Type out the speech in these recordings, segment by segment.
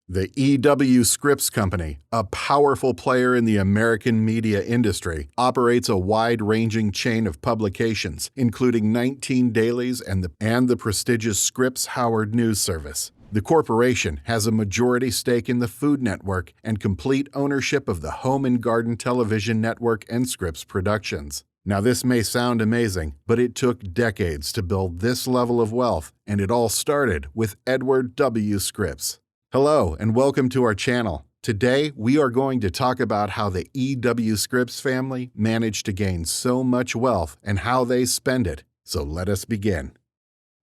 The E.W. Scripps Company, a powerful player in the American media industry, operates a wide-ranging chain of publications, including 19 dailies and the prestigious Scripps Howard news service. The corporation has a majority stake in the Food Network and complete ownership of the Home and Garden Television Network and Scripps Productions. Now, this may sound amazing, but it took decades to build this level of wealth, and it all started with Edward W. Scripps. Hello, and welcome to our channel. Today, we are going to talk about how the E.W. Scripps family managed to gain so much wealth and how they spend it. So let us begin.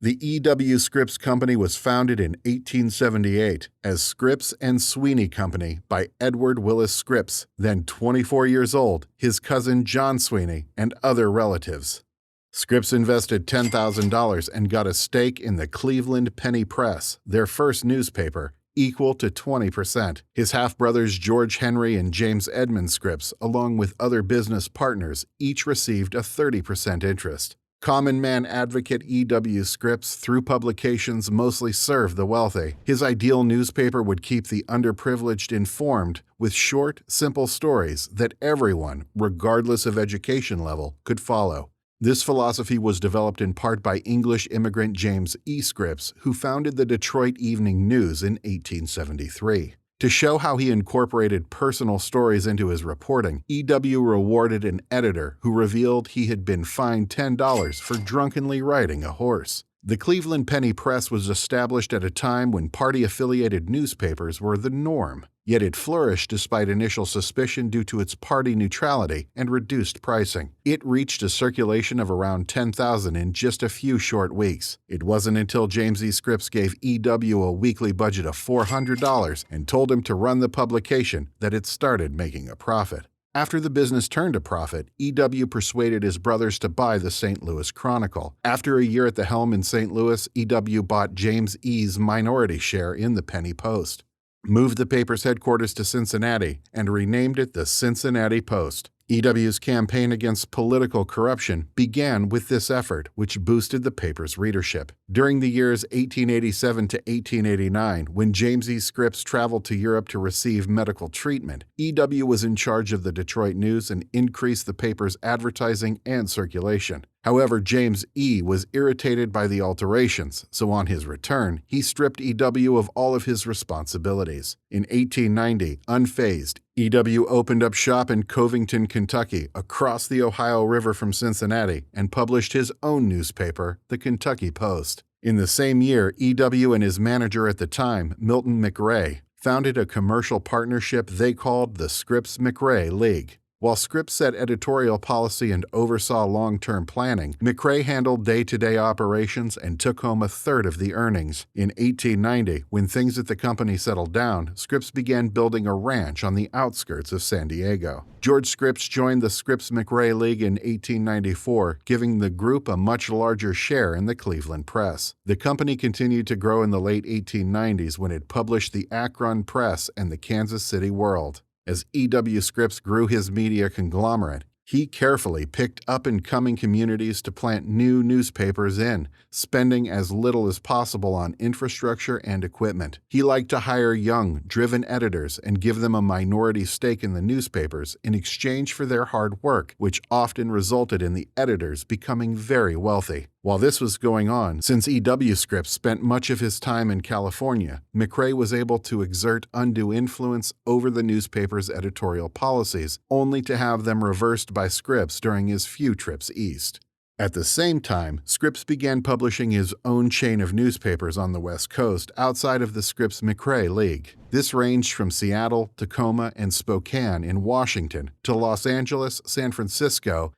The E.W. Scripps Company was founded in 1878 as Scripps and Sweeney Company by Edward Willis Scripps, then 24 years old, his cousin John Sweeney, and other relatives. Scripps invested $10,000 and got a stake in the Cleveland Penny Press, their first newspaper, equal to 20%. His half-brothers George Henry and James Edmund Scripps, along with other business partners, each received a 30% interest. Common man advocate E.W. Scripps, through publications, mostly served the wealthy. His ideal newspaper would keep the underprivileged informed with short, simple stories that everyone, regardless of education level, could follow. This philosophy was developed in part by English immigrant James E. Scripps, who founded the Detroit Evening News in 1873. To show how he incorporated personal stories into his reporting, E.W. rewarded an editor who revealed he had been fined $10 for drunkenly riding a horse. The Cleveland Penny Press was established at a time when party-affiliated newspapers were the norm, yet it flourished despite initial suspicion due to its party neutrality and reduced pricing. It reached a circulation of around 10,000 in just a few short weeks. It wasn't until James E. Scripps gave E.W. a weekly budget of $400 and told him to run the publication that it started making a profit. After the business turned a profit, E.W. persuaded his brothers to buy the St. Louis Chronicle. After a year at the helm in St. Louis, E.W. bought James E.'s minority share in the Penny Post, moved the paper's headquarters to Cincinnati, and renamed it the Cincinnati Post. E.W.'s campaign against political corruption began with this effort, which boosted the paper's readership. During the years 1887 to 1889, when James E. Scripps traveled to Europe to receive medical treatment, E.W. was in charge of the Detroit News and increased the paper's advertising and circulation. However, James E. was irritated by the alterations, so on his return, he stripped E.W. of all of his responsibilities. In 1890, unfazed, E.W. opened up shop in Covington, Kentucky, across the Ohio River from Cincinnati, and published his own newspaper, the Kentucky Post. In the same year, E.W. and his manager at the time, Milton McRae, founded a commercial partnership they called the Scripps-McRae League. While Scripps set editorial policy and oversaw long-term planning, McRae handled day-to-day operations and took home a third of the earnings. In 1890, when things at the company settled down, Scripps began building a ranch on the outskirts of San Diego. George Scripps joined the Scripps-McRae League in 1894, giving the group a much larger share in the Cleveland Press. The company continued to grow in the late 1890s when it published the Akron Press and the Kansas City World. As E.W. Scripps grew his media conglomerate, he carefully picked up-and-coming communities to plant new newspapers in, spending as little as possible on infrastructure and equipment. He liked to hire young, driven editors and give them a minority stake in the newspapers in exchange for their hard work, which often resulted in the editors becoming very wealthy. While this was going on, since E.W. Scripps spent much of his time in California, McRae was able to exert undue influence over the newspaper's editorial policies, only to have them reversed by Scripps during his few trips east. At the same time, Scripps began publishing his own chain of newspapers on the West Coast outside of the Scripps-McRae League. This ranged from Seattle, Tacoma, and Spokane in Washington to Los Angeles, San Francisco,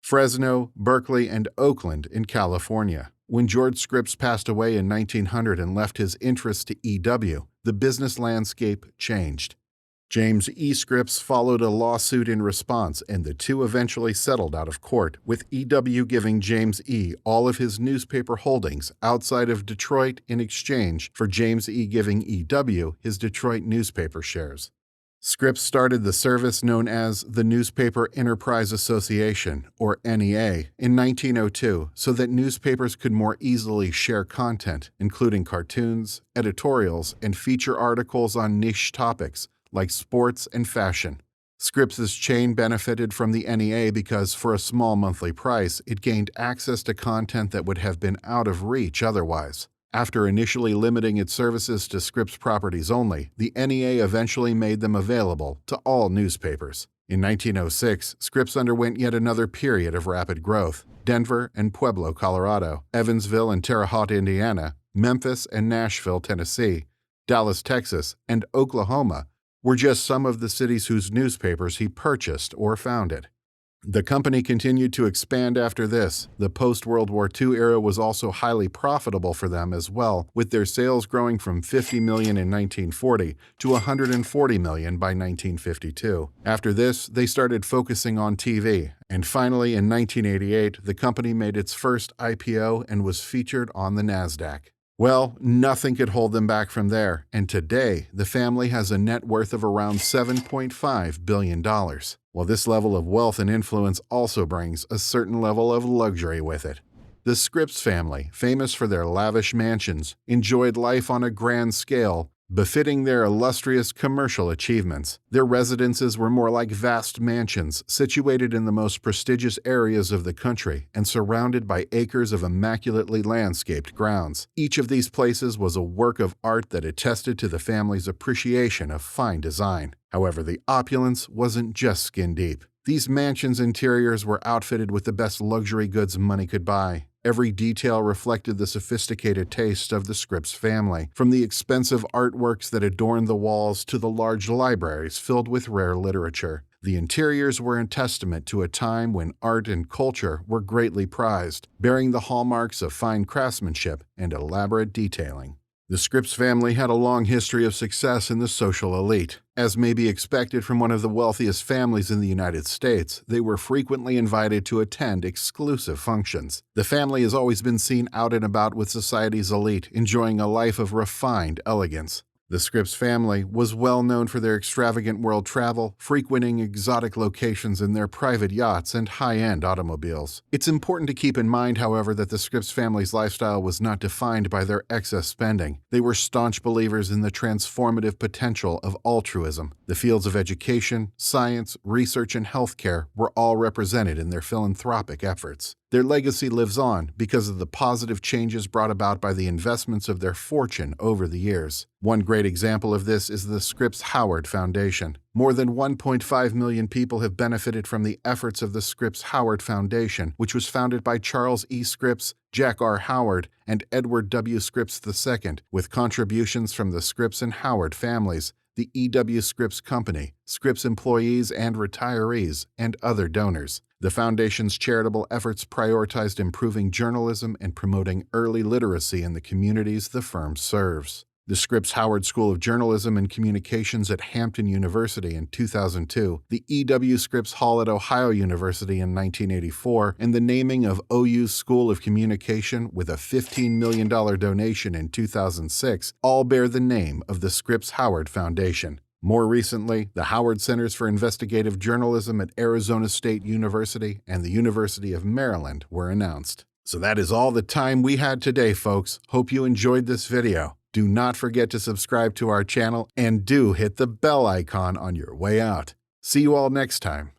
Fresno, Berkeley, and Oakland in California. When George Scripps passed away in 1900 and left his interests to E.W., the business landscape changed. James E. Scripps followed a lawsuit in response, and the two eventually settled out of court, with E.W. giving James E. all of his newspaper holdings outside of Detroit in exchange for James E. giving E.W. his Detroit newspaper shares. Scripps started the service known as the Newspaper Enterprise Association, or NEA, in 1902 so that newspapers could more easily share content, including cartoons, editorials, and feature articles on niche topics like sports and fashion. Scripps's chain benefited from the NEA because, for a small monthly price, it gained access to content that would have been out of reach otherwise. After initially limiting its services to Scripps properties only, the NEA eventually made them available to all newspapers. In 1906, Scripps underwent yet another period of rapid growth. Denver and Pueblo, Colorado, Evansville and Terre Haute, Indiana, Memphis and Nashville, Tennessee, Dallas, Texas, and Oklahoma were just some of the cities whose newspapers he purchased or founded. The company continued to expand after this. The post-World War II era was also highly profitable for them as well, with their sales growing from $50 million in 1940 to $140 million by 1952. After this, they started focusing on TV, and finally in 1988, the company made its first IPO and was featured on the NASDAQ. Well, nothing could hold them back from there, and today the family has a net worth of around $7.5 billion. Well, this level of wealth and influence also brings a certain level of luxury with it. The Scripps family, famous for their lavish mansions, enjoyed life on a grand scale, befitting their illustrious commercial achievements. Their residences were more like vast mansions situated in the most prestigious areas of the country and surrounded by acres of immaculately landscaped grounds. Each of these places was a work of art that attested to the family's appreciation of fine design. However, the opulence wasn't just skin deep. These mansions' interiors were outfitted with the best luxury goods money could buy. Every detail reflected the sophisticated taste of the Scripps family, from the expensive artworks that adorned the walls to the large libraries filled with rare literature. The interiors were a testament to a time when art and culture were greatly prized, bearing the hallmarks of fine craftsmanship and elaborate detailing. The Scripps family had a long history of success in the social elite. As may be expected from one of the wealthiest families in the United States, they were frequently invited to attend exclusive functions. The family has always been seen out and about with society's elite, enjoying a life of refined elegance. The Scripps family was well known for their extravagant world travel, frequenting exotic locations in their private yachts and high-end automobiles. It's important to keep in mind, however, that the Scripps family's lifestyle was not defined by their excess spending. They were staunch believers in the transformative potential of altruism. The fields of education, science, research, and healthcare were all represented in their philanthropic efforts. Their legacy lives on because of the positive changes brought about by the investments of their fortune over the years. One great example of this is the Scripps Howard Foundation. More than 1.5 million people have benefited from the efforts of the Scripps Howard Foundation, which was founded by Charles E. Scripps, Jack R. Howard, and Edward W. Scripps II, with contributions from the Scripps and Howard families, the E.W. Scripps Company, Scripps employees and retirees, and other donors. The Foundation's charitable efforts prioritized improving journalism and promoting early literacy in the communities the firm serves. The Scripps Howard School of Journalism and Communications at Hampton University in 2002, the E.W. Scripps Hall at Ohio University in 1984, and the naming of OU's School of Communication with a $15 million donation in 2006 all bear the name of the Scripps Howard Foundation. More recently, the Howard Centers for Investigative Journalism at Arizona State University and the University of Maryland were announced. So that is all the time we had today, folks. Hope you enjoyed this video. Do not forget to subscribe to our channel and do hit the bell icon on your way out. See you all next time.